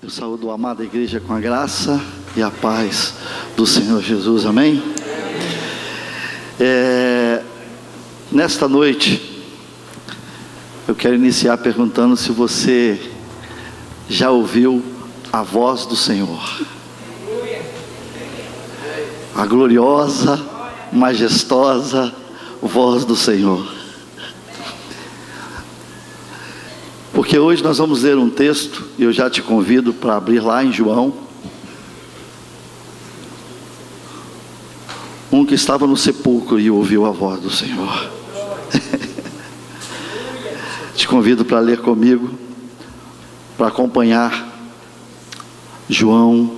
Eu saúdo a amada igreja com a graça e a paz do Senhor Jesus, amém? Nesta noite, eu quero iniciar perguntando se você já ouviu a voz do Senhor, a gloriosa, majestosa voz do Senhor. Porque hoje nós vamos ler um texto, e eu já te convido para abrir lá em João, um que estava no sepulcro e ouviu a voz do Senhor. Te convido para ler comigo, para acompanhar João,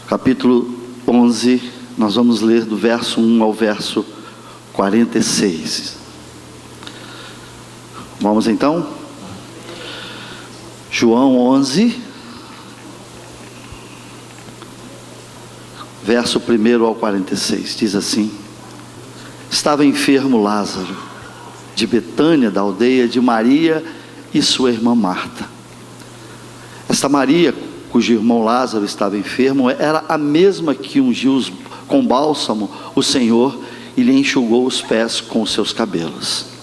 capítulo 11, nós vamos ler do verso 1 ao verso 46. Vamos então? João 11, verso 1 ao 46, diz assim: Estava enfermo Lázaro, de Betânia, da aldeia de Maria e sua irmã Marta. Esta Maria, cujo irmão Lázaro estava enfermo, era a mesma que ungiu com bálsamo o Senhor e lhe enxugou os pés com os seus cabelos.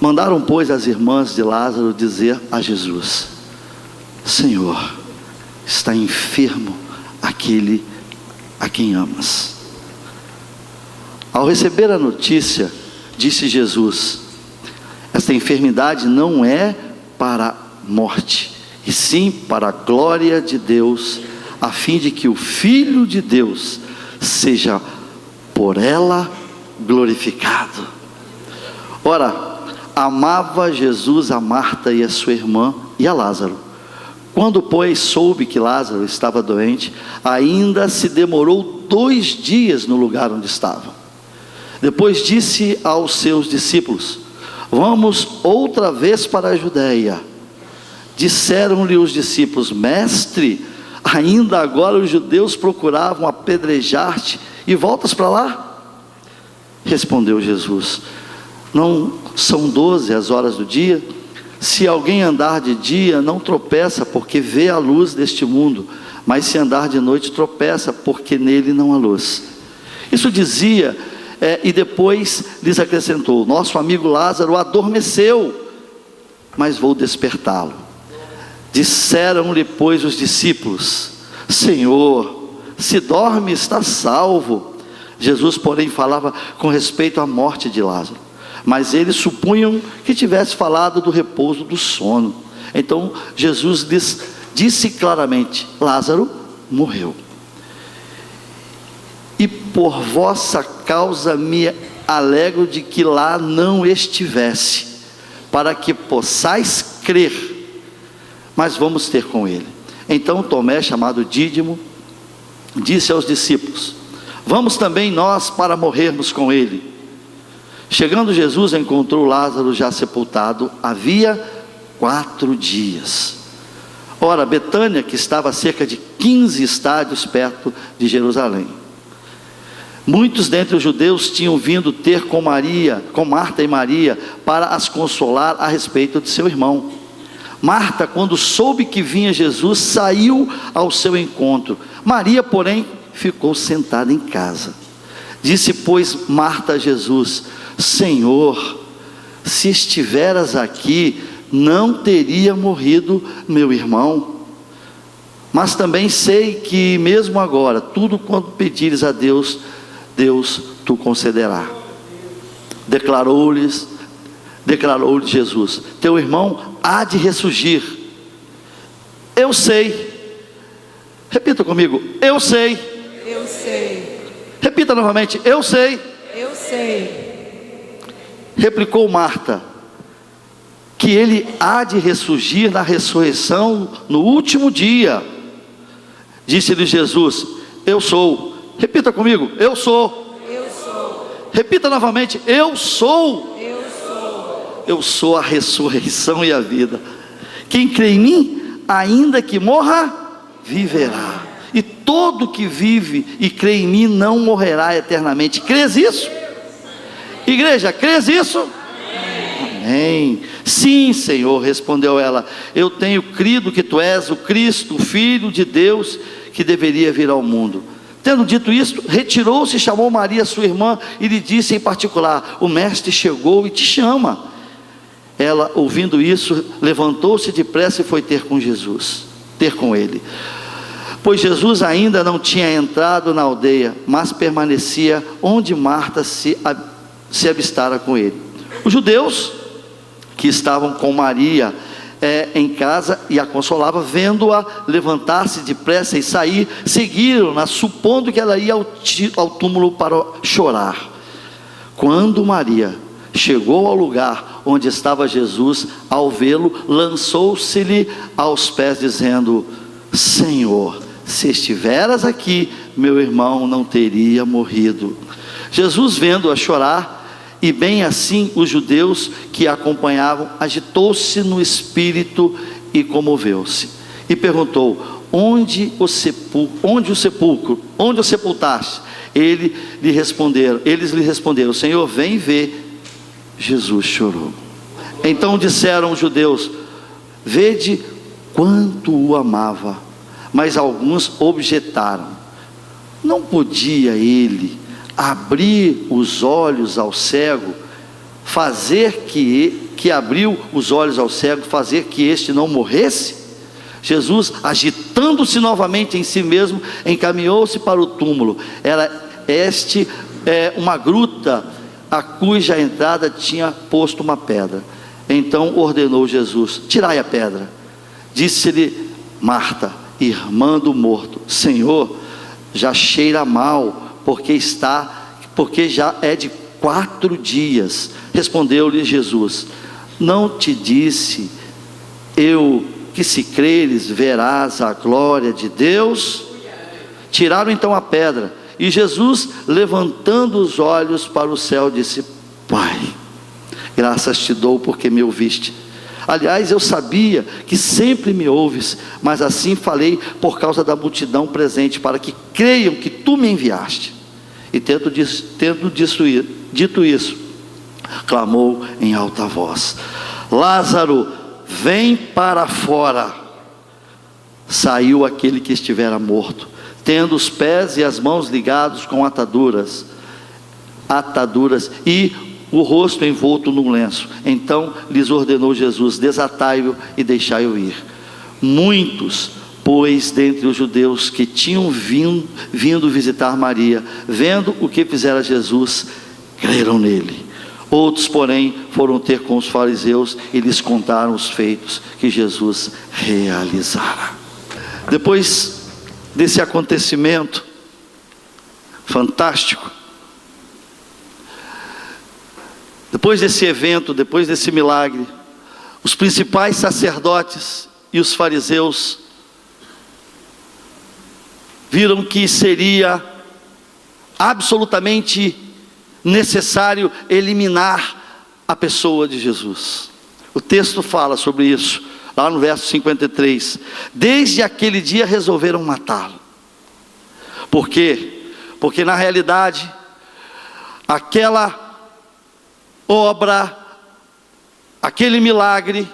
Mandaram, pois, as irmãs de Lázaro dizer a Jesus: Senhor, está enfermo aquele a quem amas. Ao receber a notícia, disse Jesus: esta enfermidade não é para a morte, e sim para a glória de Deus, a fim de que o Filho de Deus seja por ela glorificado. Ora, amava Jesus a Marta e a sua irmã e a Lázaro. Quando, pois, soube que Lázaro estava doente, ainda se demorou 2 dias no lugar onde estavam. Depois disse aos seus discípulos: vamos outra vez para a Judeia. Disseram-lhe os discípulos: Mestre, ainda agora os judeus procuravam apedrejar-te e voltas para lá? Respondeu Jesus: não são 12 as horas do dia? Se alguém andar de dia, não tropeça, porque vê a luz deste mundo, mas se andar de noite, tropeça, porque nele não há luz. Isso dizia, e depois lhes acrescentou: nosso amigo Lázaro adormeceu, mas vou despertá-lo. Disseram-lhe, pois, os discípulos: Senhor, se dorme, está salvo. Jesus, porém, falava com respeito à morte de Lázaro, mas eles supunham que tivesse falado do repouso do sono. Então Jesus lhes disse claramente: Lázaro morreu, e por vossa causa me alegro de que lá não estivesse, para que possais crer. Mas vamos ter com ele. Então Tomé, chamado Dídimo, disse aos discípulos: vamos também nós para morrermos com ele. Chegando Jesus, encontrou Lázaro já sepultado, havia 4 dias. Ora, Betânia, que estava a cerca de 15 estádios perto de Jerusalém. Muitos dentre os judeus tinham vindo ter com Marta e Maria, para as consolar a respeito de seu irmão. Marta, quando soube que vinha Jesus, saiu ao seu encontro. Maria, porém, ficou sentada em casa. Disse, pois, Marta a Jesus: Senhor, se estiveras aqui, não teria morrido meu irmão. Mas também sei que mesmo agora, tudo quanto pedires a Deus, Deus tu concederá. Declarou-lhe Jesus: teu irmão há de ressurgir. Eu sei. Repita comigo: eu sei. Eu sei. Repita novamente: eu sei. Eu sei. Replicou Marta: que ele há de ressurgir na ressurreição no último dia. Disse-lhe Jesus: eu sou. Repita comigo: eu sou. Eu sou. Repita novamente: eu sou. Eu sou. Eu sou a ressurreição e a vida. Quem crê em mim, ainda que morra, viverá. E todo que vive e crê em mim não morrerá eternamente. Crês isso? Igreja, crês isso? Amém. Jerusalém? Sim, Senhor, respondeu ela, eu tenho crido que tu és o Cristo, o Filho de Deus, que deveria vir ao mundo. Tendo dito isto, retirou-se e chamou Maria, sua irmã, e lhe disse em particular, o mestre chegou e te chama. Ela, ouvindo isso, levantou-se depressa e foi ter com ele. Pois Jesus ainda não tinha entrado na aldeia, mas permanecia onde Marta se avistara com ele. Os judeus que estavam com Maria em casa e a consolava, vendo-a levantar-se depressa e sair, seguiram-na, supondo que ela ia ao túmulo para chorar. Quando Maria chegou ao lugar onde estava Jesus, ao vê-lo, lançou-se-lhe aos pés, dizendo, Senhor, se estiveras aqui, meu irmão não teria morrido. Jesus, vendo-a chorar, e bem assim os judeus que a acompanhavam, agitou-se no espírito e comoveu-se, e perguntou, onde o sepultaste? Eles lhe responderam, Senhor, vem ver. Jesus chorou. Então disseram os judeus, vede quanto o amava. Mas alguns objetaram, não podia ele abrir os olhos ao cego, fazer que abriu os olhos ao cego, fazer que este não morresse? Jesus, agitando-se novamente em si mesmo, encaminhou-se para o túmulo. Era uma gruta, a cuja entrada tinha posto uma pedra. Então ordenou Jesus, tirai a pedra. Disse-lhe Marta, irmã do morto, Senhor, já cheira mal, porque já é de 4 dias. Respondeu-lhe Jesus, não te disse eu que se creres verás a glória de Deus? Tiraram então a pedra, e Jesus, levantando os olhos para o céu, disse, Pai, graças te dou porque me ouviste. Aliás, eu sabia que sempre me ouves, mas assim falei por causa da multidão presente, para que creiam que tu me enviaste. E tendo dito isso, clamou em alta voz, Lázaro, vem para fora. Saiu aquele que estivera morto, tendo os pés e as mãos ligados com ataduras, e o rosto envolto num lenço. Então lhes ordenou Jesus, desatai-o e deixai-o ir. Muitos, pois, dentre os judeus que tinham vindo visitar Maria, vendo o que fizera Jesus, creram nele. Outros, porém, foram ter com os fariseus e lhes contaram os feitos que Jesus realizara. Depois desse acontecimento fantástico, depois desse evento, depois desse milagre, os principais sacerdotes e os fariseus viram que seria absolutamente necessário eliminar a pessoa de Jesus. O texto fala sobre isso, lá no verso 53. Desde aquele dia resolveram matá-lo. Por quê? Porque na realidade, aquela obra, aquele milagre,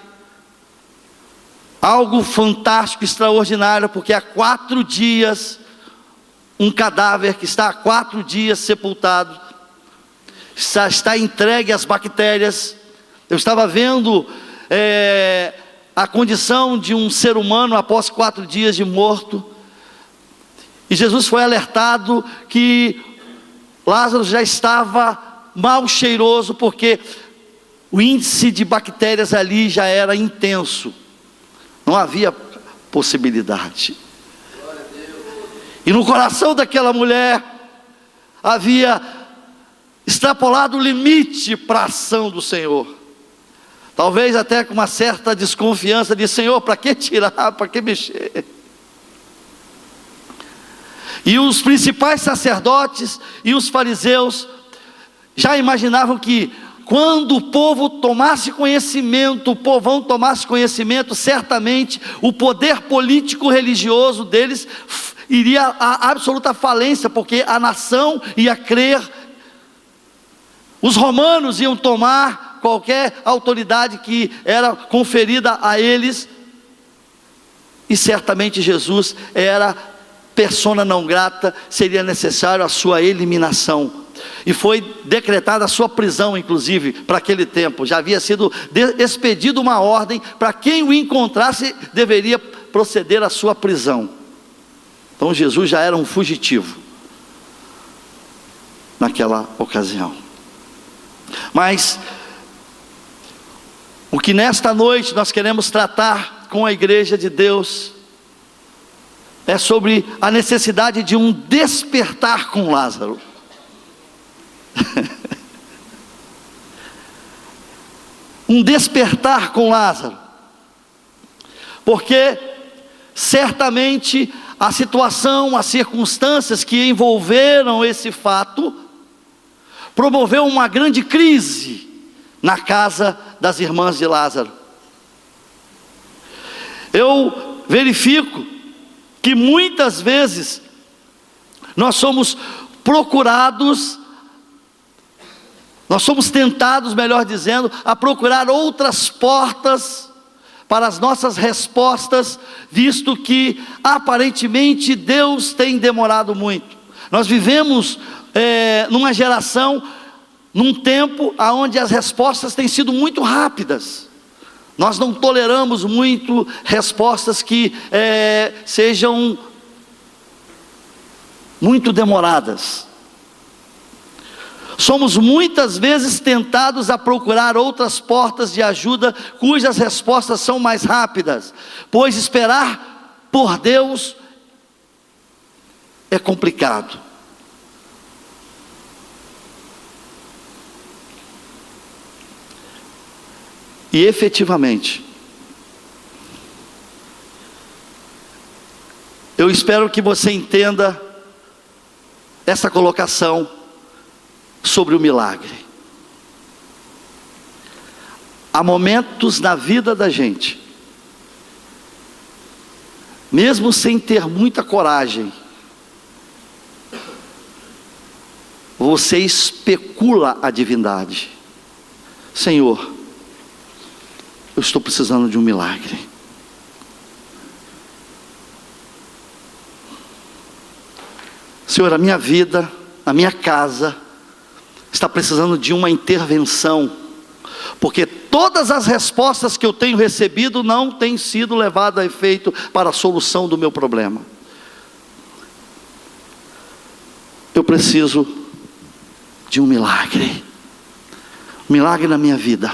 algo fantástico, extraordinário, porque há 4 dias, um cadáver que está há 4 dias sepultado, está entregue às bactérias. Eu estava vendo a condição de um ser humano após 4 dias de morto, e Jesus foi alertado que Lázaro já estava mal cheiroso, porque o índice de bactérias ali já era intenso, não havia possibilidade. E no coração daquela mulher havia extrapolado o limite para a ação do Senhor, talvez até com uma certa desconfiança de, Senhor, para que tirar, para que mexer? E os principais sacerdotes e os fariseus já imaginavam que quando o povo tomasse conhecimento, o povão tomasse conhecimento, certamente o poder político religioso deles iria à absoluta falência, porque a nação ia crer, os romanos iam tomar qualquer autoridade que era conferida a eles, e certamente Jesus era persona não grata, seria necessário a sua eliminação. E foi decretada a sua prisão, inclusive, para aquele tempo. Já havia sido expedida uma ordem para quem o encontrasse deveria proceder à sua prisão. Então Jesus já era um fugitivo naquela ocasião. Mas o que nesta noite nós queremos tratar com a igreja de Deus é sobre a necessidade de um despertar com Lázaro. Um despertar com Lázaro, porque certamente a situação, as circunstâncias que envolveram esse fato promoveu uma grande crise na casa das irmãs de Lázaro. Eu verifico que muitas vezes nós somos procurados, nós somos tentados, melhor dizendo, a procurar outras portas para as nossas respostas, visto que aparentemente Deus tem demorado muito. Nós vivemos numa geração, num tempo onde as respostas têm sido muito rápidas. Nós não toleramos muito respostas que sejam muito demoradas. Somos muitas vezes tentados a procurar outras portas de ajuda, cujas respostas são mais rápidas, pois esperar por Deus é complicado. E efetivamente, eu espero que você entenda essa colocação sobre o milagre. Há momentos na vida da gente, mesmo sem ter muita coragem, você especula a divindade. Senhor, eu estou precisando de um milagre. Senhor, a minha vida, a minha casa está precisando de uma intervenção, porque todas as respostas que eu tenho recebido não têm sido levadas a efeito para a solução do meu problema. Eu preciso de um milagre. Um milagre na minha vida,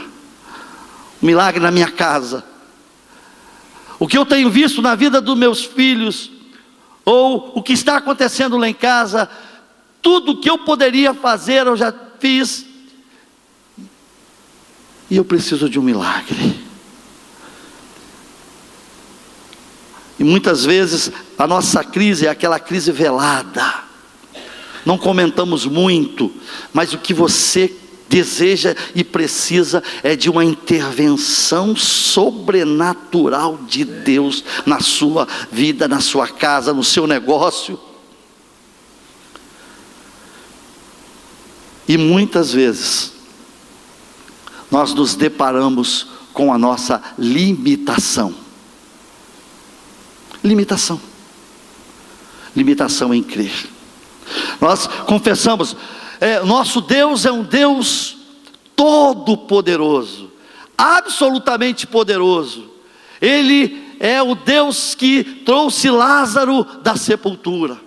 um milagre na minha casa. O que eu tenho visto na vida dos meus filhos, ou o que está acontecendo lá em casa, tudo que eu poderia fazer eu já fiz, e eu preciso de um milagre. E muitas vezes a nossa crise é aquela crise velada, não comentamos muito, mas o que você deseja e precisa é de uma intervenção sobrenatural de Deus na sua vida, na sua casa, no seu negócio. E muitas vezes nós nos deparamos com a nossa limitação. Limitação em crer. Nós confessamos, nosso Deus é um Deus todo-poderoso, absolutamente poderoso. Ele é o Deus que trouxe Lázaro da sepultura.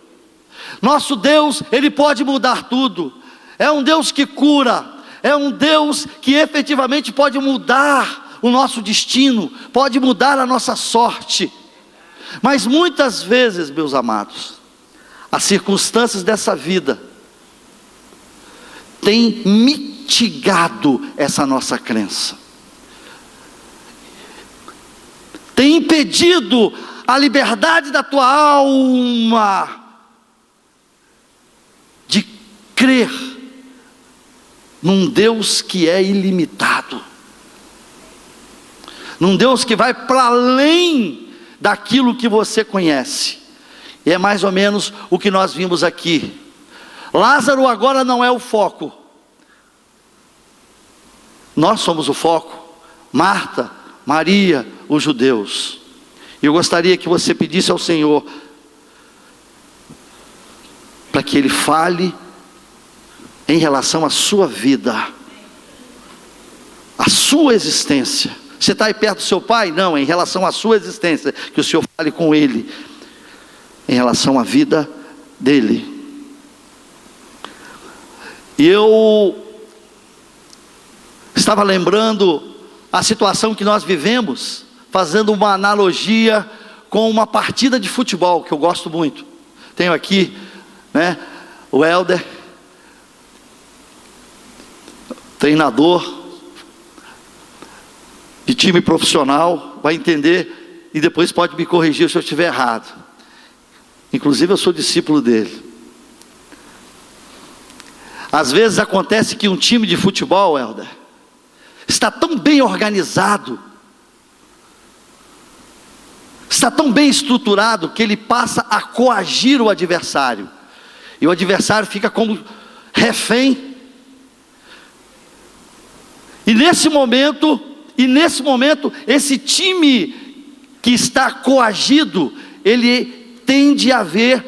Nosso Deus, Ele pode mudar tudo. É um Deus que cura, é um Deus que efetivamente pode mudar o nosso destino, pode mudar a nossa sorte. Mas muitas vezes, meus amados, as circunstâncias dessa vida têm mitigado essa nossa crença, tem impedido a liberdade da tua alma de crer num Deus que é ilimitado, num Deus que vai para além daquilo que você conhece. E é mais ou menos o que nós vimos aqui. Lázaro agora não é o foco. Nós somos o foco. Marta, Maria, os judeus. E eu gostaria que você pedisse ao Senhor para que Ele fale em relação à sua vida, à sua existência. Você está aí perto do seu pai? Não, em relação à sua existência, que o Senhor fale com ele, em relação à vida dele. E eu estava lembrando a situação que nós vivemos, fazendo uma analogia com uma partida de futebol, que eu gosto muito. Tenho aqui, o Helder, treinador de time profissional, vai entender e depois pode me corrigir se eu estiver errado. Inclusive eu sou discípulo dele. Às vezes acontece que um time de futebol, Helder, está tão bem organizado, está tão bem estruturado, que ele passa a coagir o adversário, e o adversário fica como refém. E nesse momento, esse time que está coagido, ele tende a ver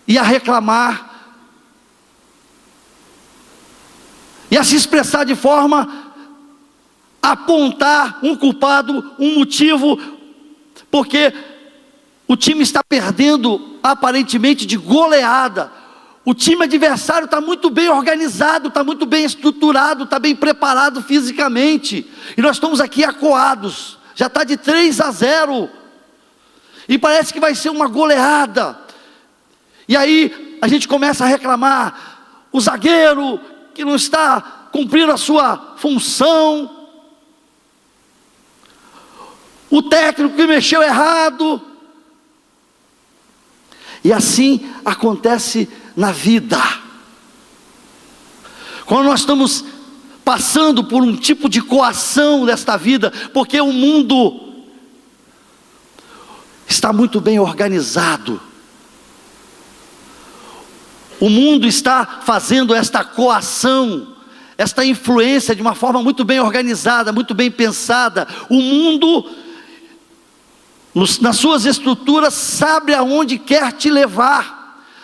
e a reclamar, e a se expressar de forma a apontar um culpado, um motivo, porque o time está perdendo aparentemente de goleada. O time adversário está muito bem organizado, está muito bem estruturado, está bem preparado fisicamente, e nós estamos aqui acuados, já está de 3-0, e parece que vai ser uma goleada. E aí a gente começa a reclamar, o zagueiro que não está cumprindo a sua função, o técnico que mexeu errado. E assim acontece na vida. Quando nós estamos passando por um tipo de coação desta vida, porque o mundo está muito bem organizado, o mundo está fazendo esta coação, esta influência de uma forma muito bem organizada, muito bem pensada. O mundo, nas suas estruturas, sabe aonde quer te levar.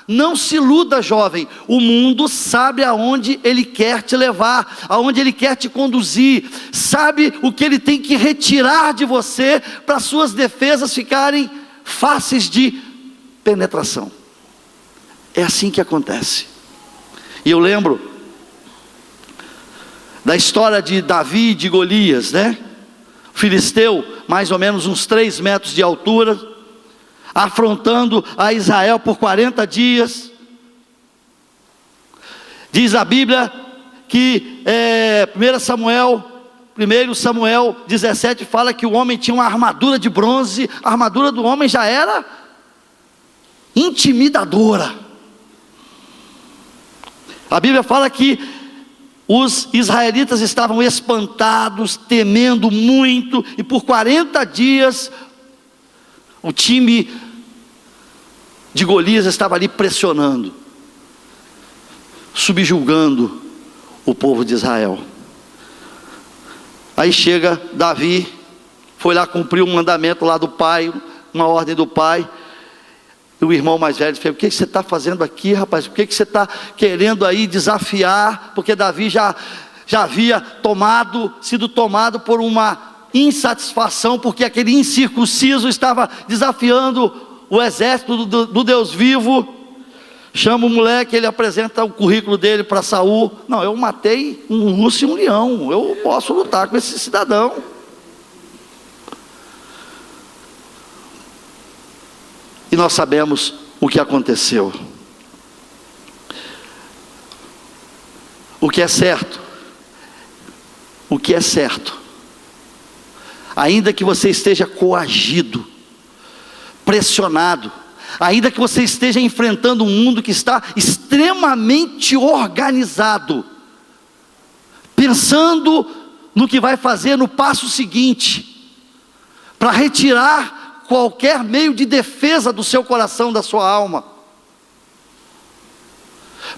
Não se iluda, jovem, o mundo sabe aonde ele quer te levar, aonde ele quer te conduzir, sabe o que ele tem que retirar de você, para suas defesas ficarem fáceis de penetração. É assim que acontece. E eu lembro da história de Davi e de Golias, Filisteu, mais ou menos uns 3 metros de altura, afrontando a Israel por 40 dias. Diz a Bíblia que 1 Samuel 17 fala que o homem tinha uma armadura de bronze. A armadura do homem já era intimidadora. A Bíblia fala que os israelitas estavam espantados, temendo muito, e por 40 dias o time de Golias estava ali pressionando, subjugando o povo de Israel. Aí chega Davi, foi lá cumprir um mandamento lá do pai, uma ordem do pai. E o irmão mais velho disse: o que você está fazendo aqui, rapaz? Por que você está querendo aí desafiar? Porque Davi já havia sido tomado por uma insatisfação, porque aquele incircunciso estava desafiando o exército do Deus vivo. Chama o moleque, ele apresenta o currículo dele para Saul. Não, eu matei um urso e um leão, eu posso lutar com esse cidadão. E nós sabemos o que aconteceu. O que é certo, ainda que você esteja coagido, pressionado, ainda que você esteja enfrentando um mundo que está extremamente organizado, pensando no que vai fazer no passo seguinte, para retirar qualquer meio de defesa do seu coração, da sua alma,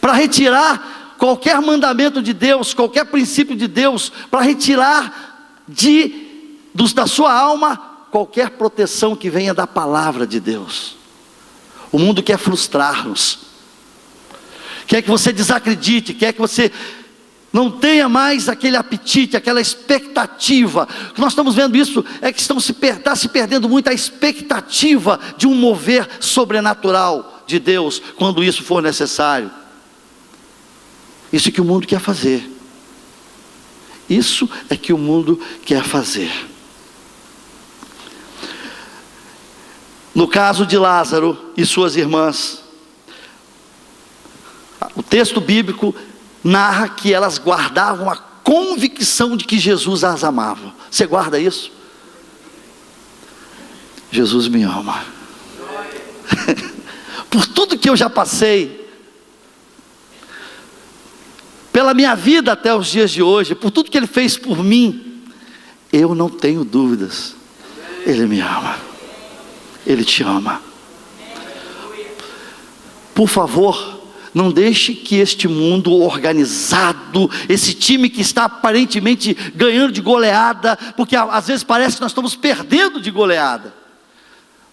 para retirar qualquer mandamento de Deus, qualquer princípio de Deus, para retirar da sua alma qualquer proteção que venha da palavra de Deus. O mundo quer frustrar-nos, quer que você desacredite, quer que você não tenha mais aquele apetite, aquela expectativa. O que nós estamos vendo isso é que está se perdendo muito a expectativa de um mover sobrenatural de Deus, quando isso for necessário. Isso é que o mundo quer fazer. Isso é que o mundo quer fazer. No caso de Lázaro e suas irmãs, o texto bíblico narra que elas guardavam a convicção de que Jesus as amava. Você guarda isso? Jesus me ama. Por tudo que eu já passei, pela minha vida até os dias de hoje, por tudo que Ele fez por mim, eu não tenho dúvidas, Ele me ama, Ele te ama. Por favor, não deixe que este mundo organizado, esse time que está aparentemente ganhando de goleada, porque às vezes parece que nós estamos perdendo de goleada,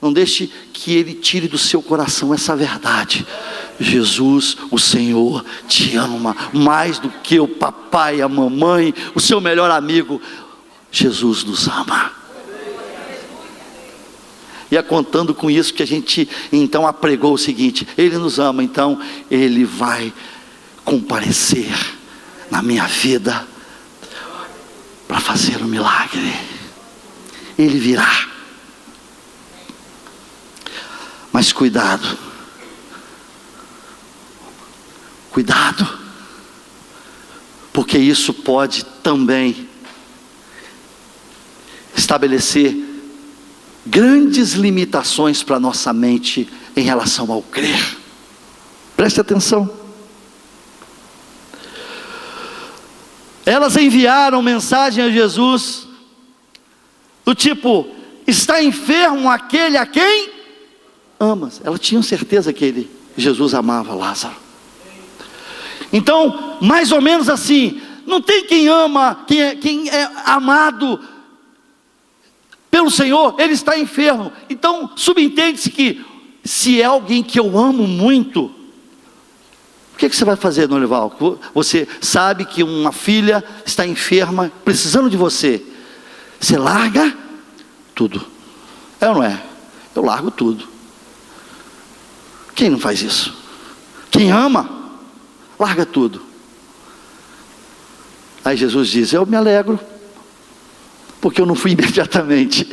não deixe que ele tire do seu coração essa verdade. Jesus, o Senhor, te ama mais do que o papai, a mamãe, o seu melhor amigo. Jesus nos ama. E é contando com isso que a gente então apregou o seguinte: Ele nos ama, então Ele vai comparecer na minha vida para fazer um milagre. Ele virá. Mas cuidado, porque isso pode também estabelecer grandes limitações para a nossa mente em relação ao crer. Preste atenção. Elas enviaram mensagem a Jesus do tipo: está enfermo aquele a quem amas. Elas tinham certeza que Jesus amava Lázaro. Então, mais ou menos assim, não tem quem ama, quem é amado pelo Senhor, ele está enfermo. Então, subentende-se que, se é alguém que eu amo muito, o que você vai fazer, Norival? Você sabe que uma filha está enferma, precisando de você. Você larga tudo. É ou não é? Eu largo tudo. Quem não faz isso? Quem ama, larga tudo. Aí Jesus diz: eu me alegro, porque eu não fui imediatamente.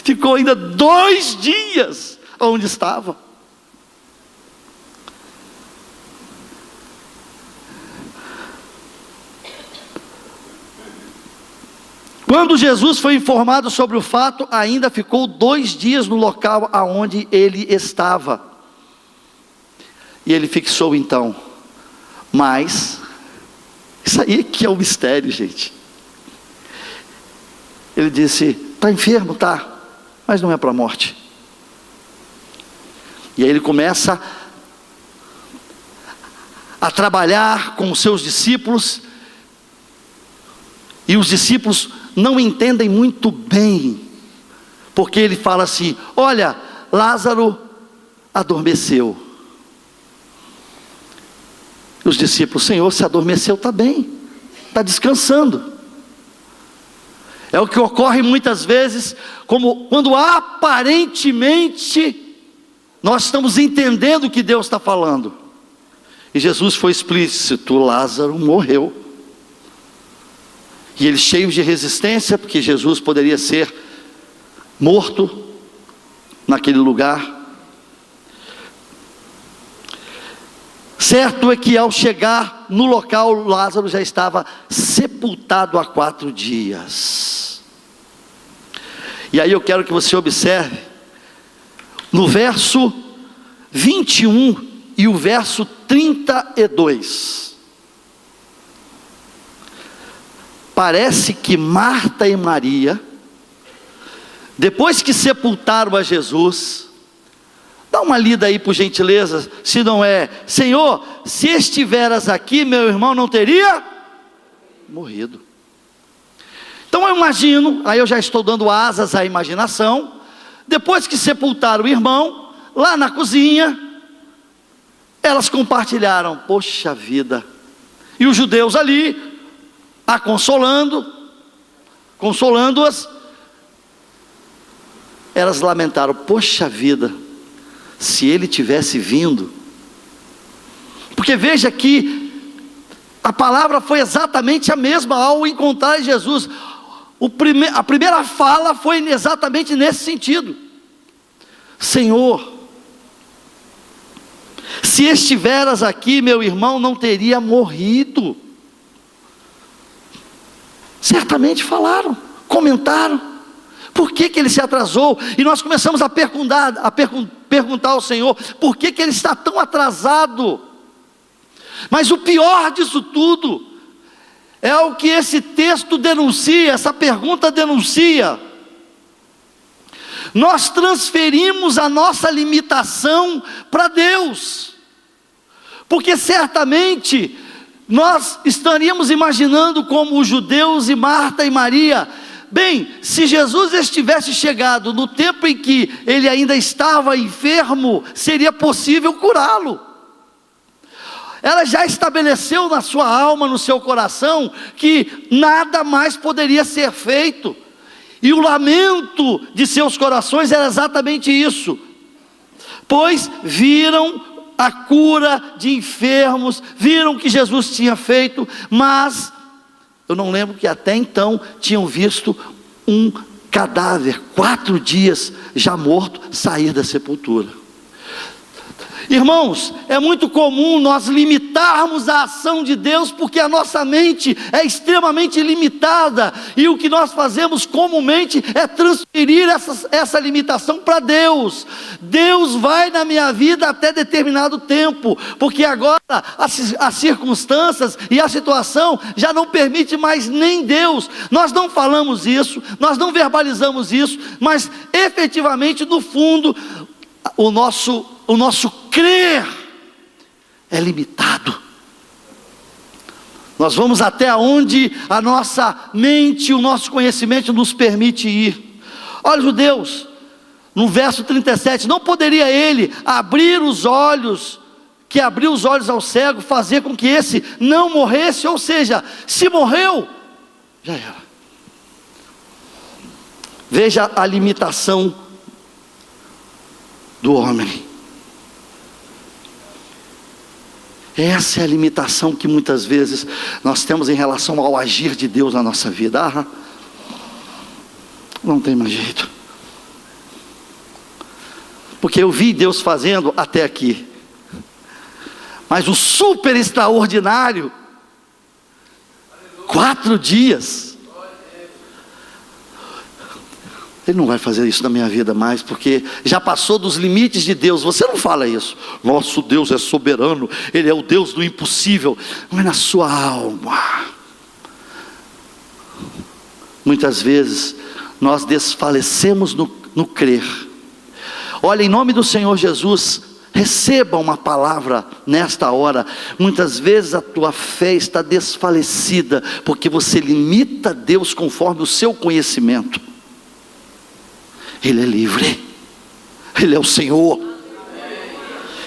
Ficou ainda 2 dias onde estava. Quando Jesus foi informado sobre o fato, ainda ficou 2 dias no local aonde ele estava. E ele fixou então. Mas, isso aí que é um mistério, gente. Ele disse: está enfermo, tá, mas não é para a morte. E aí ele começa a trabalhar com os seus discípulos. E os discípulos não entendem muito bem, porque ele fala assim: olha, Lázaro adormeceu. Os discípulos: Senhor, se adormeceu, está bem, está descansando. É o que ocorre muitas vezes, como quando aparentemente nós estamos entendendo o que Deus está falando. E Jesus foi explícito: Lázaro morreu. E eles cheios de resistência, porque Jesus poderia ser morto naquele lugar. Certo é que ao chegar no local, Lázaro já estava sepultado há 4 dias. E aí eu quero que você observe, no verso 21 e o verso 32. Parece que Marta e Maria, depois que sepultaram a Jesus, Dá uma lida aí por gentileza, se não é: Senhor, se estiveras aqui, meu irmão não teria morrido. Então eu imagino, aí eu já estou dando asas à imaginação, depois que sepultaram o irmão, lá na cozinha, elas compartilharam: poxa vida. E os judeus ali, a consolando-as, elas lamentaram: poxa vida, se ele tivesse vindo. Porque veja que a palavra foi exatamente a mesma ao encontrar Jesus. A primeira fala foi exatamente nesse sentido: Senhor, se estiveras aqui, meu irmão não teria morrido. Certamente falaram, comentaram, por que ele se atrasou? E nós começamos a perguntar ao Senhor: por que ele está tão atrasado? Mas o pior disso tudo é o que esse texto denuncia, essa pergunta denuncia. Nós transferimos a nossa limitação para Deus, porque certamente nós estaríamos imaginando como os judeus e Marta e Maria: bem, se Jesus estivesse chegado no tempo em que ele ainda estava enfermo, seria possível curá-lo. Ela já estabeleceu na sua alma, no seu coração, que nada mais poderia ser feito. E o lamento de seus corações era exatamente isso, pois viram a cura de enfermos, viram o que Jesus tinha feito, mas eu não lembro que até então tinham visto um cadáver, 4 dias já morto, sair da sepultura. Irmãos, é muito comum nós limitarmos a ação de Deus, porque a nossa mente é extremamente limitada, e o que nós fazemos comumente é transferir essa limitação para Deus. Deus vai na minha vida até determinado tempo, porque agora as circunstâncias e a situação já não permite mais nem Deus. Nós não falamos isso, nós não verbalizamos isso, mas efetivamente no fundo o nosso crer é limitado. Nós vamos até onde a nossa mente, o nosso conhecimento nos permite ir. Olha, judeus, no verso 37, não poderia ele abrir os olhos, que abriu os olhos ao cego, fazer com que esse não morresse? Ou seja, se morreu, já era. Veja a limitação do homem. Essa é a limitação que muitas vezes nós temos em relação ao agir de Deus na nossa vida. Não tem mais jeito, porque eu vi Deus fazendo até aqui, mas o super extraordinário, 4 dias, Ele não vai fazer isso na minha vida mais, porque já passou dos limites de Deus. Você não fala isso: nosso Deus é soberano, Ele é o Deus do impossível. Mas na sua alma, muitas vezes nós desfalecemos no crer. Olha, em nome do Senhor Jesus, receba uma palavra nesta hora. Muitas vezes a tua fé está desfalecida, porque você limita Deus conforme o seu conhecimento. Ele é livre, Ele é o Senhor,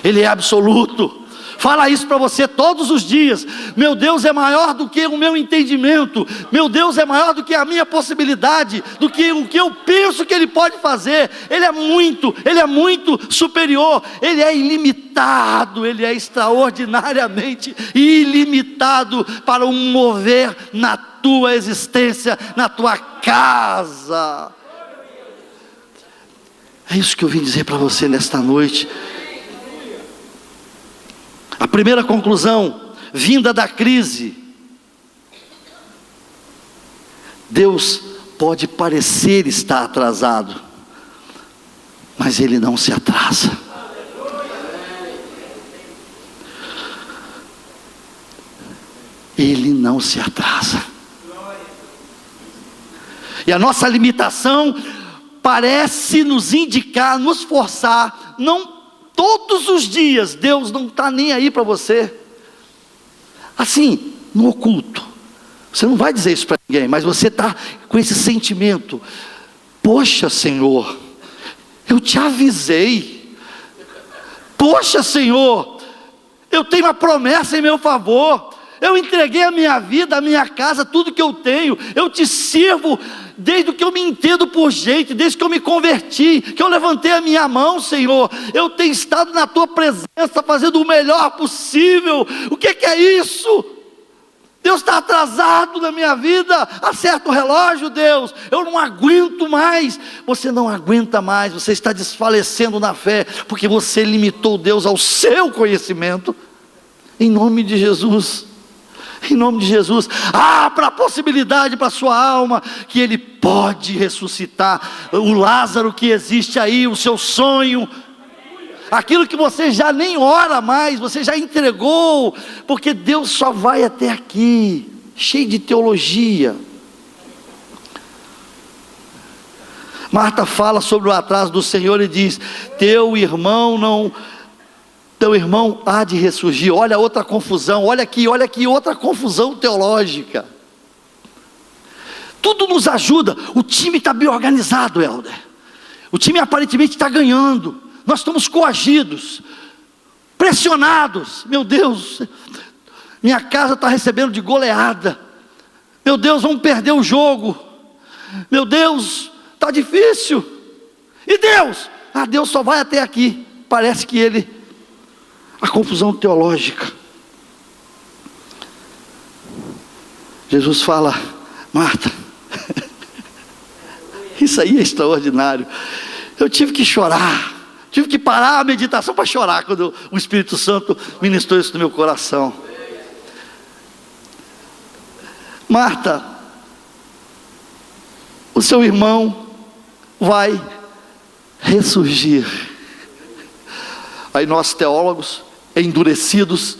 Ele é absoluto. Fala isso para você todos os dias: meu Deus é maior do que o meu entendimento, meu Deus é maior do que a minha possibilidade, do que o que eu penso que Ele pode fazer. Ele é muito superior, Ele é ilimitado, Ele é extraordinariamente ilimitado para um mover na tua existência, na tua casa. É isso que eu vim dizer para você nesta noite. A primeira conclusão, vinda da crise: Deus pode parecer estar atrasado, mas Ele não se atrasa. Ele não se atrasa. E a nossa limitação parece nos indicar, nos forçar, não todos os dias, Deus não está nem aí para você. Assim, no oculto. Você não vai dizer isso para ninguém, mas você está com esse sentimento: poxa, Senhor, eu te avisei. Poxa, Senhor, eu tenho uma promessa em meu favor. Eu entreguei a minha vida, a minha casa, tudo que eu tenho. Eu te sirvo desde que eu me entendo por gente, desde que eu me converti, que eu levantei a minha mão, Senhor. Eu tenho estado na tua presença, fazendo o melhor possível. O que é isso? Deus está atrasado na minha vida. Acerta o relógio, Deus. Eu não aguento mais. Você não aguenta mais. Você está desfalecendo na fé, porque você limitou Deus ao seu conhecimento. Em nome de Jesus. Em nome de Jesus, abra a possibilidade para a sua alma, que Ele pode ressuscitar o Lázaro que existe aí, o seu sonho, aquilo que você já nem ora mais, você já entregou, porque Deus só vai até aqui, cheio de teologia. Marta fala sobre o atraso do Senhor e diz: teu irmão há de ressurgir. Olha outra confusão, olha aqui, outra confusão teológica. Tudo nos ajuda. O time está bem organizado, Helder. O time aparentemente está ganhando. Nós estamos coagidos, pressionados. Meu Deus, minha casa está recebendo de goleada. Meu Deus, vamos perder o jogo. Meu Deus, está difícil. E Deus? Deus só vai até aqui. Parece que a confusão teológica. Jesus fala: Marta, isso aí é extraordinário. Eu tive que chorar, tive que parar a meditação para chorar, quando o Espírito Santo ministrou isso no meu coração. Marta, o seu irmão vai ressurgir. Aí nós, teólogos endurecidos,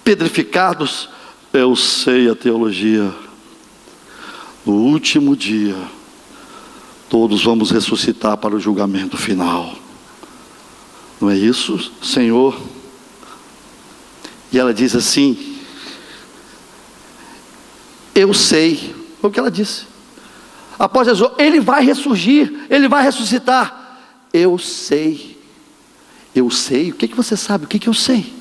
pedrificados: eu sei a teologia. No último dia, todos vamos ressuscitar para o julgamento final. Não é isso, Senhor? E ela diz assim: eu sei. Foi o que ela disse. Após Jesus, Ele vai ressurgir, Ele vai ressuscitar. Eu sei. Eu sei. O que você sabe? O que eu sei?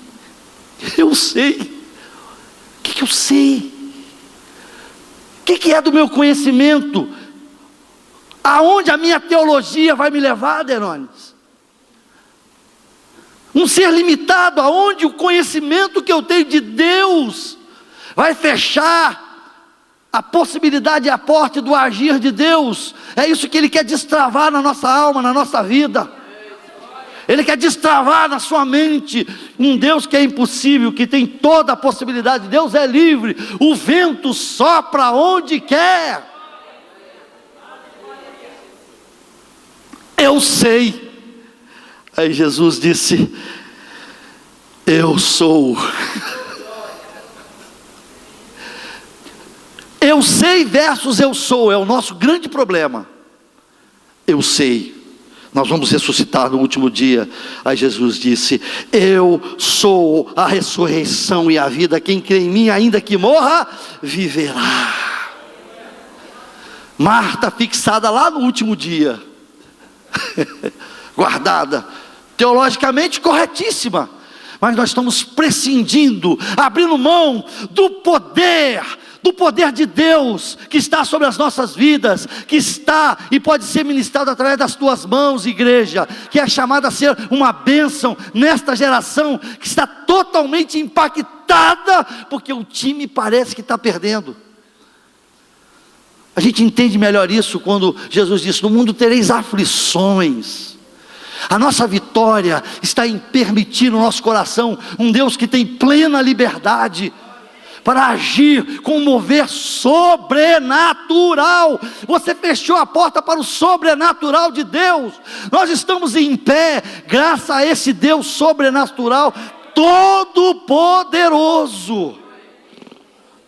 Eu sei. O que eu sei? O que é do meu conhecimento? Aonde a minha teologia vai me levar, Aderones? Um ser limitado, aonde o conhecimento que eu tenho de Deus vai fechar a possibilidade e a porta do agir de Deus? É isso que Ele quer destravar na nossa alma, na nossa vida. Ele quer destravar na sua mente um Deus que é impossível, que tem toda a possibilidade. Deus é livre, o vento sopra onde quer. Eu sei. Aí Jesus disse: eu sou. Eu sei versus eu sou é o nosso grande problema. Eu sei. Nós vamos ressuscitar no último dia. Aí Jesus disse: eu sou a ressurreição e a vida. Quem crê em mim, ainda que morra, viverá. Marta fixada lá no último dia, guardada, teologicamente corretíssima, mas nós estamos prescindindo, abrindo mão do poder de Deus que está sobre as nossas vidas, que está e pode ser ministrado através das tuas mãos, igreja, que é chamada a ser uma bênção nesta geração que está totalmente impactada, porque o time parece que está perdendo. A gente entende melhor isso quando Jesus disse: no mundo tereis aflições. A nossa vitória está em permitir no nosso coração um Deus que tem plena liberdade para agir com um mover sobrenatural. Você fechou a porta para o sobrenatural de Deus. Nós estamos em pé graças a esse Deus sobrenatural, todo-poderoso.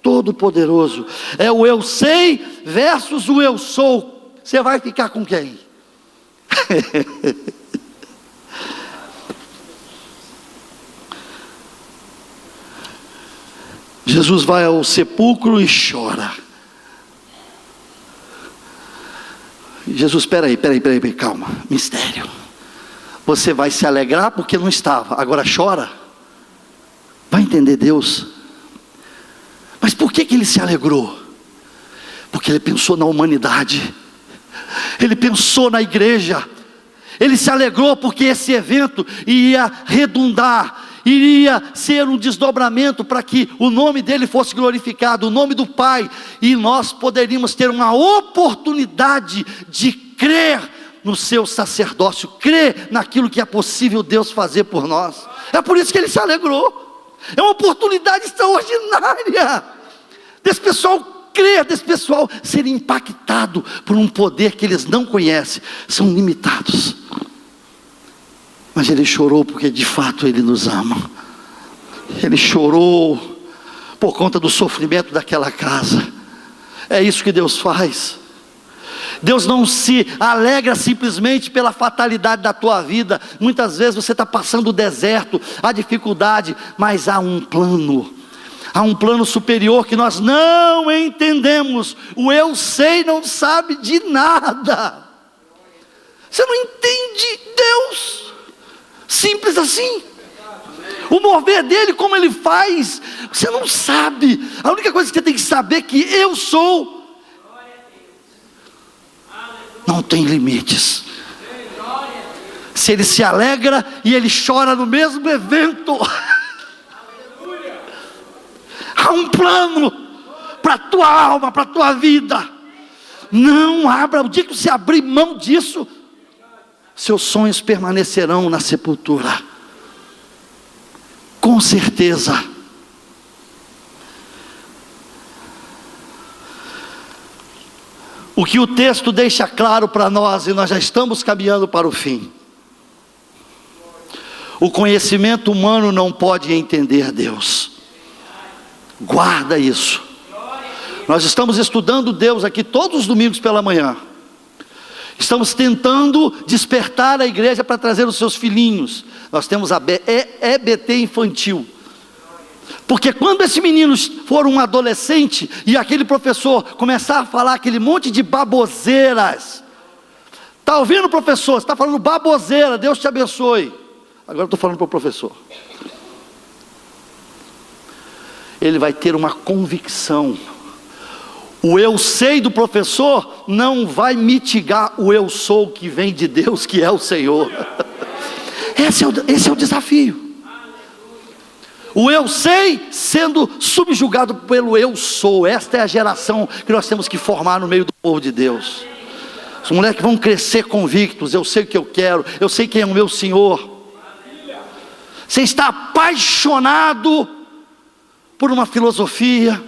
Todo-poderoso. É o eu sei versus o eu sou. Você vai ficar com quem? Jesus vai ao sepulcro e chora. Jesus, peraí, calma, mistério. Você vai se alegrar porque não estava, agora chora? Vai entender Deus. Mas por que ele se alegrou? Porque ele pensou na humanidade, ele pensou na igreja, ele se alegrou porque esse evento ia redundar, iria ser um desdobramento para que o nome dele fosse glorificado, o nome do Pai, e nós poderíamos ter uma oportunidade de crer no seu sacerdócio, crer naquilo que é possível Deus fazer por nós. É por isso que ele se alegrou. É uma oportunidade extraordinária desse pessoal crer, desse pessoal ser impactado por um poder que eles não conhecem, são limitados. Mas ele chorou porque de fato ele nos ama. Ele chorou por conta do sofrimento daquela casa. É isso que Deus faz. Deus não se alegra simplesmente pela fatalidade da tua vida. Muitas vezes você está passando o deserto, a dificuldade, mas há um plano. Há um plano superior que nós não entendemos. O eu sei não sabe de nada. Você não entende Deus. Simples assim. O mover dele, como ele faz, você não sabe. A única coisa que você tem que saber é que eu sou. Não tem limites. Se ele se alegra e ele chora no mesmo evento, há um plano para a tua alma, para a tua vida. Não abra, o dia que você abrir mão disso, seus sonhos permanecerão na sepultura, com certeza. O que o texto deixa claro para nós, e nós já estamos caminhando para o fim: o conhecimento humano não pode entender Deus. Guarda isso. Nós estamos estudando Deus aqui todos os domingos pela manhã. Estamos tentando despertar a igreja para trazer os seus filhinhos. Nós temos a EBT infantil. Porque quando esse menino for um adolescente e aquele professor começar a falar aquele monte de baboseiras, está ouvindo, professor? Você está falando baboseira, Deus te abençoe. Agora eu estou falando para o professor. Ele vai ter uma convicção. O eu sei do professor não vai mitigar o eu sou que vem de Deus, que é o Senhor. Esse é o desafio. O eu sei sendo subjugado pelo eu sou. Esta é a geração que nós temos que formar no meio do povo de Deus. Os moleques vão crescer convictos. Eu sei o que eu quero, eu sei quem é o meu Senhor. Você está apaixonado por uma filosofia,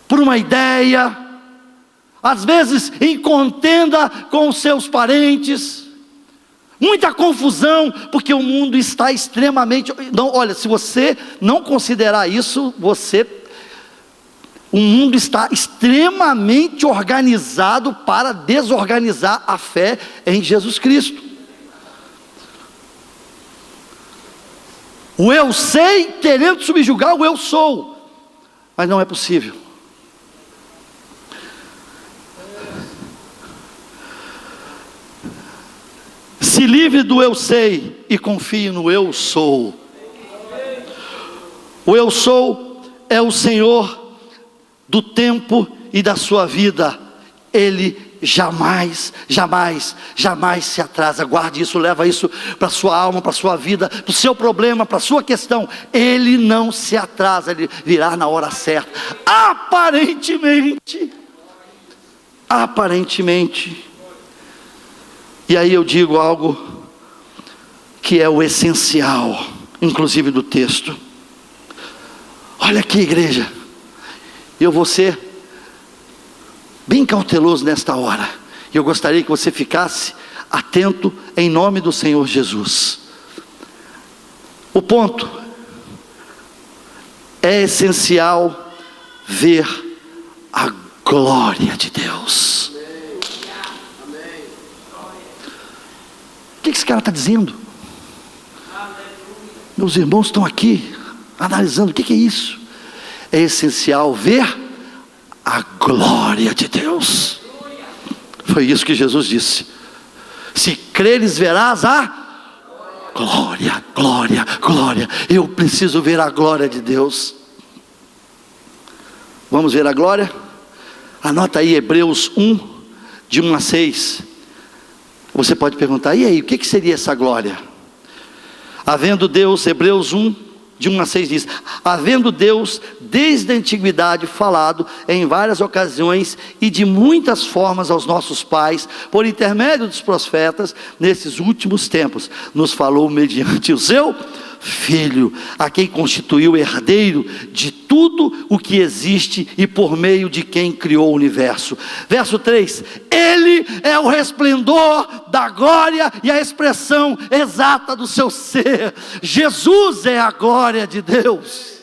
por uma ideia, às vezes em contenda com os seus parentes, muita confusão, porque o mundo está extremamente, não, olha, se você não considerar isso, o mundo está extremamente organizado para desorganizar a fé em Jesus Cristo. O eu sei querendo subjugar o eu sou, mas não é possível. Se livre do eu sei e confie no eu sou. O eu sou é o Senhor do tempo e da sua vida. Ele jamais se atrasa. Guarde isso, leva isso para a sua alma, para a sua vida, para o seu problema, para a sua questão. Ele não se atrasa, ele virá na hora certa. Aparentemente. E aí eu digo algo que é o essencial, inclusive do texto. Olha aqui, igreja, eu vou ser bem cauteloso nesta hora. E eu gostaria que você ficasse atento em nome do Senhor Jesus. O ponto é essencial ver a glória de Deus. O que esse cara está dizendo? Meus irmãos estão aqui analisando, o que é isso? é essencial ver a glória de Deus. Foi isso que Jesus disse: se creres, verás a glória, glória, glória. Eu preciso ver a glória de Deus. Vamos ver a glória? Anota aí Hebreus 1, de 1 a 6. Você pode perguntar: e aí, o que seria essa glória? Havendo Deus, Hebreus 1, de 1 a 6 diz: havendo Deus desde a antiguidade falado em várias ocasiões e de muitas formas aos nossos pais, por intermédio dos profetas, nesses últimos tempos, nos falou mediante o seu Filho, a quem constituiu herdeiro de tudo o que existe e por meio de quem criou o universo. Verso 3: Ele é o resplendor da glória e a expressão exata do seu ser. Jesus é a glória de Deus.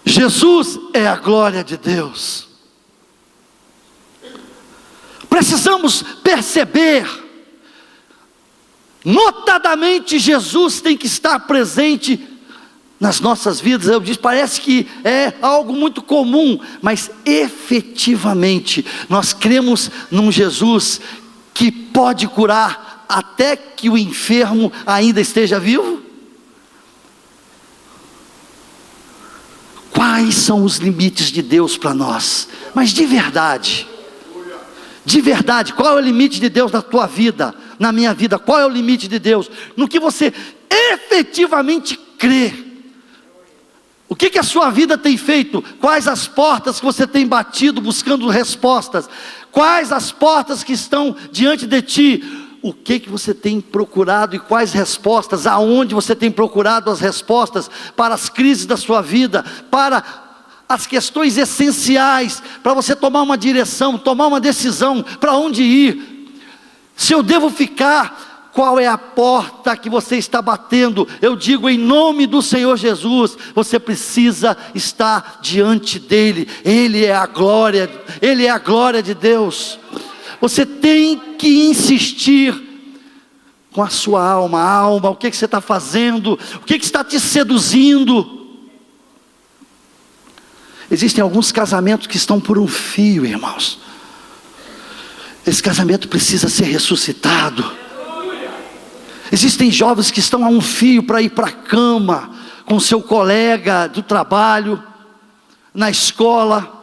Jesus é a glória de Deus. Precisamos perceber, notadamente Jesus tem que estar presente nas nossas vidas. Eu disse, parece que é algo muito comum, mas efetivamente nós cremos num Jesus que pode curar até que o enfermo ainda esteja vivo. Quais são os limites de Deus para nós? Mas de verdade, qual é o limite de Deus na tua vida, na minha vida? Qual é o limite de Deus? No que você efetivamente crê. O que a sua vida tem feito? Quais as portas que você tem batido buscando respostas? Quais as portas que estão diante de ti? O que você tem procurado e quais respostas? Aonde você tem procurado as respostas para as crises da sua vida, para as questões essenciais, para você tomar uma direção, tomar uma decisão, para onde ir? Se eu devo ficar, qual é a porta que você está batendo? Eu digo em nome do Senhor Jesus, você precisa estar diante dEle. Ele é a glória, Ele é a glória de Deus. Você tem que insistir com a sua alma, o que você está fazendo, o que está te seduzindo. Existem alguns casamentos que estão por um fio, irmãos. Esse casamento precisa ser ressuscitado. Existem jovens que estão a um fio para ir para a cama com seu colega do trabalho, na escola.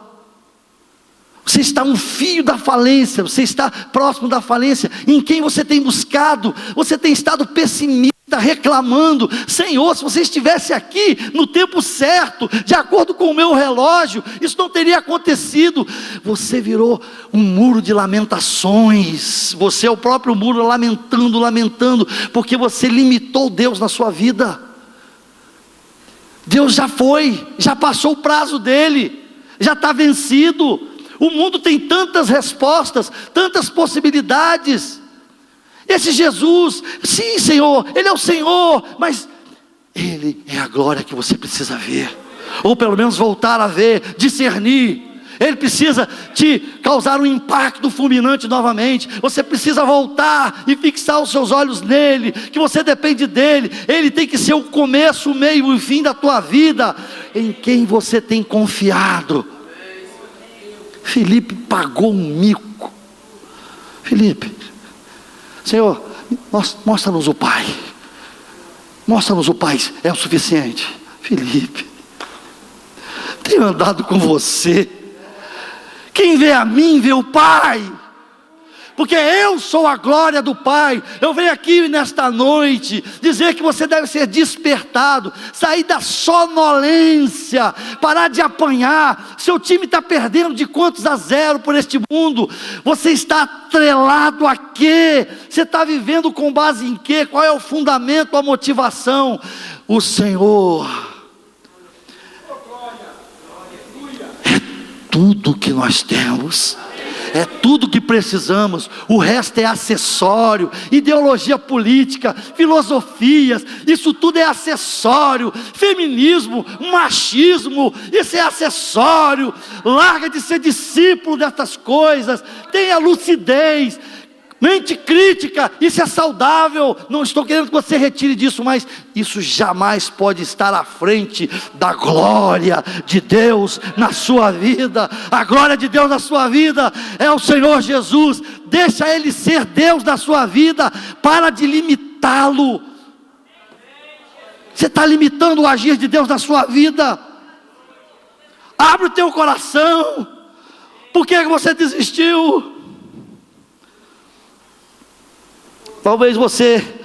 Você está a um fio da falência, você está próximo da falência. Em quem você tem buscado? Você tem estado pessimista, reclamando: Senhor, se você estivesse aqui no tempo certo, de acordo com o meu relógio, isso não teria acontecido. Você virou um muro de lamentações. Você é o próprio muro, lamentando, porque você limitou Deus na sua vida. Deus já foi, já passou o prazo dele, já está vencido. O mundo tem tantas respostas, tantas possibilidades. Esse Jesus, sim Senhor, Ele é o Senhor, mas Ele é a glória que você precisa ver, ou pelo menos voltar a ver, discernir. Ele precisa te causar um impacto fulminante novamente. Você precisa voltar e fixar os seus olhos nele, que você depende dele. Ele tem que ser o começo, o meio e o fim da tua vida. Em quem você tem confiado? Filipe pagou um mico. Filipe, Senhor, mostra-nos o Pai. Mostra-nos o Pai, é o suficiente. Filipe, tenho andado com você. Quem vê a mim, vê o Pai. Porque eu sou a glória do Pai. Eu venho aqui nesta noite dizer que você deve ser despertado, sair da sonolência, parar de apanhar. Seu time está perdendo de quantos a 0 por este mundo? Você está atrelado a quê? Você está vivendo com base em quê? Qual é o fundamento, a motivação? O Senhor é tudo que nós temos. É tudo que precisamos, o resto é acessório. Ideologia política, filosofias, isso tudo é acessório. Feminismo, machismo, isso é acessório. Larga de ser discípulo dessas coisas, tenha lucidez. mente crítica, isso é saudável. Não estou querendo que você retire disso, mas isso jamais pode estar à frente da glória de Deus na sua vida. A glória de Deus na sua vida é o Senhor Jesus. Deixa Ele ser Deus na sua vida, para de limitá-lo. Você está limitando o agir de Deus na sua vida. Abre o teu coração. Por que você desistiu? Talvez você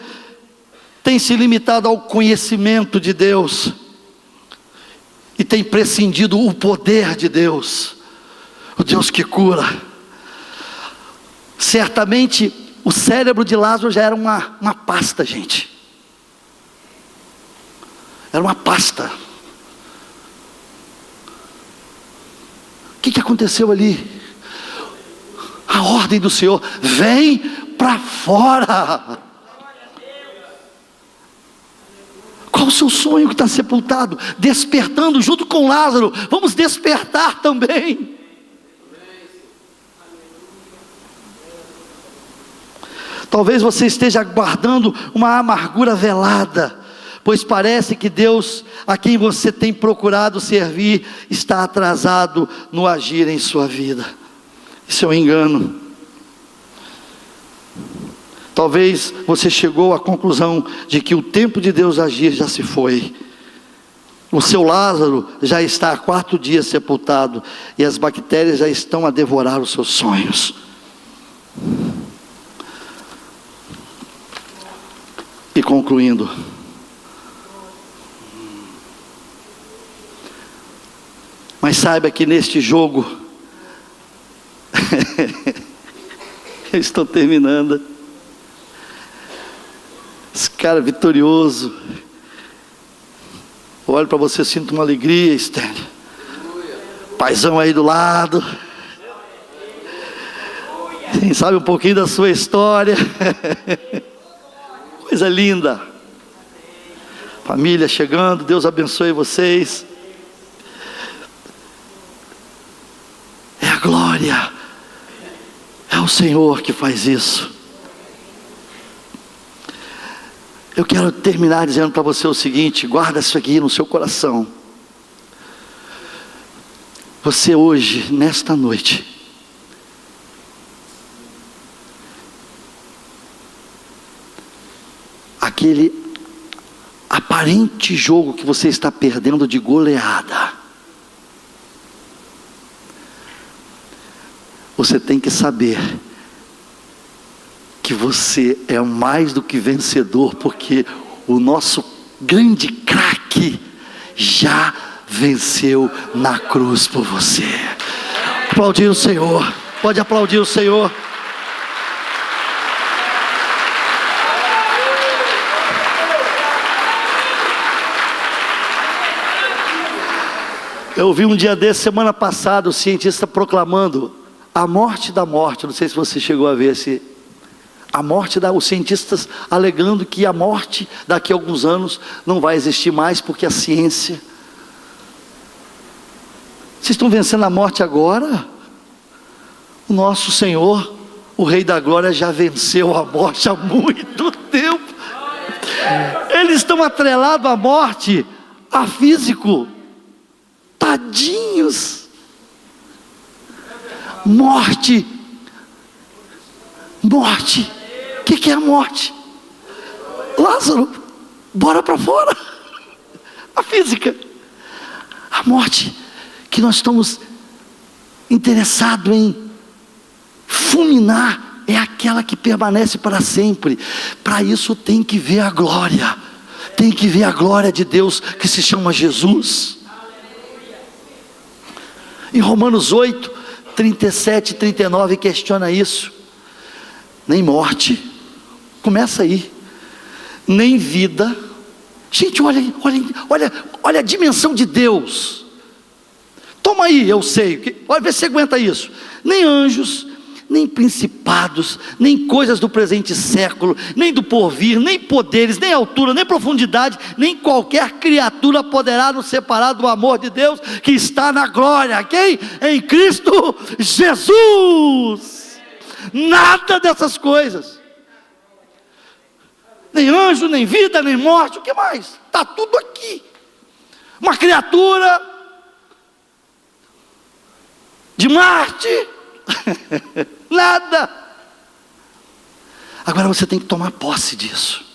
tenha se limitado ao conhecimento de Deus e tenha prescindido o poder de Deus, o Deus que cura. Certamente o cérebro de Lázaro já era uma pasta, gente. Era uma pasta. O que aconteceu ali? A ordem do Senhor: vem para fora. Qual o seu sonho que está sepultado? Despertando junto com Lázaro. Vamos despertar também. Talvez você esteja guardando uma amargura velada, pois parece que Deus, a quem você tem procurado servir, está atrasado no agir em sua vida. Isso é um engano. Talvez você chegou à conclusão de que o tempo de Deus agir já se foi. O seu Lázaro já está há 4 dias sepultado, e as bactérias já estão a devorar os seus sonhos. E concluindo, mas saiba que neste jogo, eu estou terminando, esse cara vitorioso, eu olho para você, sinto uma alegria, Estélio, paizão aí do lado, quem sabe um pouquinho da sua história, coisa linda, família chegando, Deus abençoe vocês. É a glória, é o Senhor que faz isso. Eu quero terminar dizendo para você o seguinte: guarda isso aqui no seu coração. Você hoje, nesta noite, aquele aparente jogo que você está perdendo de goleada, você tem que saber que você é mais do que vencedor, porque o nosso grande craque já venceu na cruz por você. Aplaudir o Senhor, pode aplaudir o Senhor. Eu ouvi um dia desse, semana passada, o cientista proclamando a morte da morte. Não sei se você chegou a ver os cientistas alegando que a morte daqui a alguns anos não vai existir mais, porque a ciência. Vocês estão vencendo a morte agora? O nosso Senhor, o Rei da Glória, já venceu a morte há muito tempo. Eles estão atrelados à morte, a físico. Tadinhos. Morte. O que é a morte? Lázaro, bora para fora. A física. A morte que nós estamos interessados em fulminar é aquela que permanece para sempre. Para isso tem que ver a glória. Tem que ver a glória de Deus que se chama Jesus. Em Romanos 8, 37 e 39 questiona isso. Nem morte, começa aí, nem vida. Gente, olha a dimensão de Deus. Toma aí, eu sei, olha, vê se você aguenta isso. Nem anjos, nem principados, nem coisas do presente século, nem do porvir, nem poderes, nem altura, nem profundidade, nem qualquer criatura poderá nos separar do amor de Deus que está na glória. Quem? Em Cristo Jesus. nada dessas coisas. Nem anjo, nem vida, nem morte, o que mais? Está tudo aqui. Uma criatura de Marte, nada. Agora você tem que tomar posse disso.